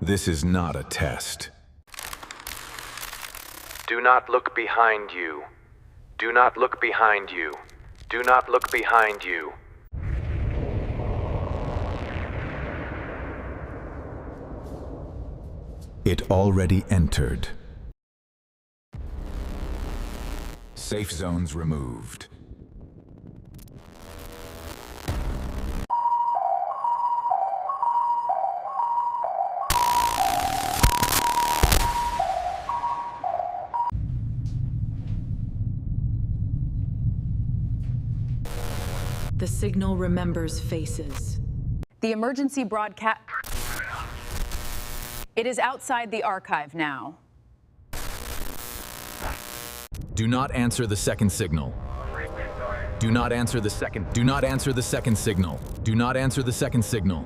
This is not a test. Do not look behind you. Do not look behind you. Do not look behind you. It already entered. Safe zones removed. The signal remembers faces. The emergency broadcast. It is outside the archive now. Do not answer the second signal. Do not answer the second. Do not answer the second signal. Do not answer the second signal.